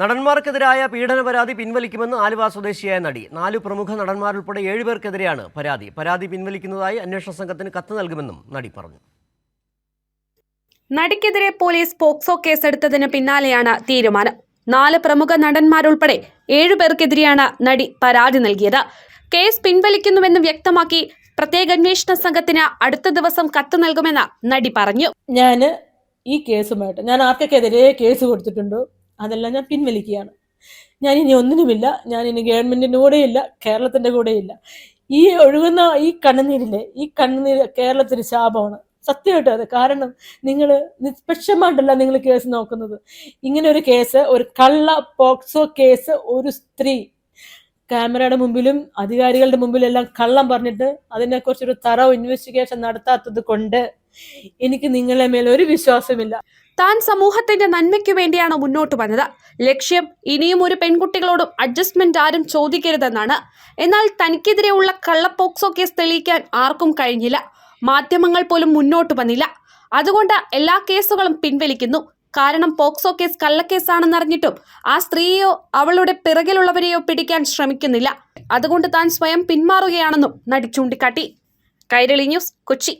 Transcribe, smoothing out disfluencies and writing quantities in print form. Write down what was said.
നടന്മാർക്കെതിരായ പീഡന പരാതി പിൻവലിക്കുമെന്ന് ആലുവ സ്വദേശിയായ നടി. 4 പ്രമുഖ നടന്മാരുൾപ്പെടെ 7 പേർക്കെതിരെയാണ് പരാതി പിൻവലിക്കുന്നതായി അന്വേഷണ സംഘത്തിന് കത്ത് നൽകുമെന്നും നടി പറഞ്ഞു. നടിക്കെതിരെ പോലീസ് പോക്സോ കേസെടുത്തതിന് പിന്നാലെയാണ് തീരുമാനം. 4 പ്രമുഖ നടന്മാരുൾപ്പെടെ 7 പേർക്കെതിരെയാണ് നടി പരാതി നൽകിയത്. കേസ് പിൻവലിക്കുന്നുവെന്ന് വ്യക്തമാക്കി പ്രത്യേക അന്വേഷണ സംഘത്തിന് അടുത്ത ദിവസം കത്ത് നൽകുമെന്ന് നടി പറഞ്ഞു. ഞാൻ ഈ കേസുമായിട്ട് ഞാൻ ആർക്കെതിരെ കേസ് കൊടുത്തിട്ടുണ്ടോ അതെല്ലാം ഞാൻ പിൻവലിക്കുകയാണ്. ഞാൻ ഇനി ഒന്നിനുമില്ല. ഞാൻ ഇനി ഗവൺമെന്റിന്റെ കൂടെയില്ല, കേരളത്തിന്റെ കൂടെയില്ല. ഈ ഒഴുകുന്ന ഈ കണ്ണുനീരില്ലേ, ഈ കണ്ണുനീര് കേരളത്തിന് ശാപമാണ്. സത്യമായിട്ട് അത്. കാരണം നിങ്ങൾ നിഷ്പക്ഷമായിട്ടല്ല നിങ്ങൾ കേസ് നോക്കുന്നത്. ഇങ്ങനെ ഒരു കേസ്, ഒരു കള്ള പോക്സോ കേസ്, ഒരു സ്ത്രീ ക്യാമറയുടെ മുമ്പിലും അധികാരികളുടെ മുമ്പിലും എല്ലാം കള്ളം പറഞ്ഞിട്ട് അതിനെക്കുറിച്ചൊരു തറവ് ഇൻവെസ്റ്റിഗേഷൻ നടത്താത്തത് കൊണ്ട് എനിക്ക് നിങ്ങളെ മേലെ ഒരു വിശ്വാസമില്ല. താൻ സമൂഹത്തിന്റെ നന്മയ്ക്ക് വേണ്ടിയാണ് മുന്നോട്ട് വന്നത്. ലക്ഷ്യം ഇനിയും ഒരു പെൺകുട്ടികളോടും അഡ്ജസ്റ്റ്മെന്റ് ആരും ചോദിക്കരുതെന്നാണ്. എന്നാൽ തനിക്കെതിരെയുള്ള കള്ള പോക്സോ കേസ് തെളിയിക്കാൻ ആർക്കും കഴിഞ്ഞില്ല. മാധ്യമങ്ങൾ പോലും മുന്നോട്ട് വന്നില്ല. അതുകൊണ്ട് എല്ലാ കേസുകളും പിൻവലിക്കുന്നു. കാരണം പോക്സോ കേസ് കള്ളക്കേസാണെന്നറിഞ്ഞിട്ടും ആ സ്ത്രീയെയോ അവളുടെ പിറകിലുള്ളവരെയോ പിടിക്കാൻ ശ്രമിക്കുന്നില്ല. അതുകൊണ്ട് താൻ സ്വയം പിന്മാറുകയാണെന്നും നടി ചൂണ്ടിക്കാട്ടി. കൈരളി ന്യൂസ്, കൊച്ചി.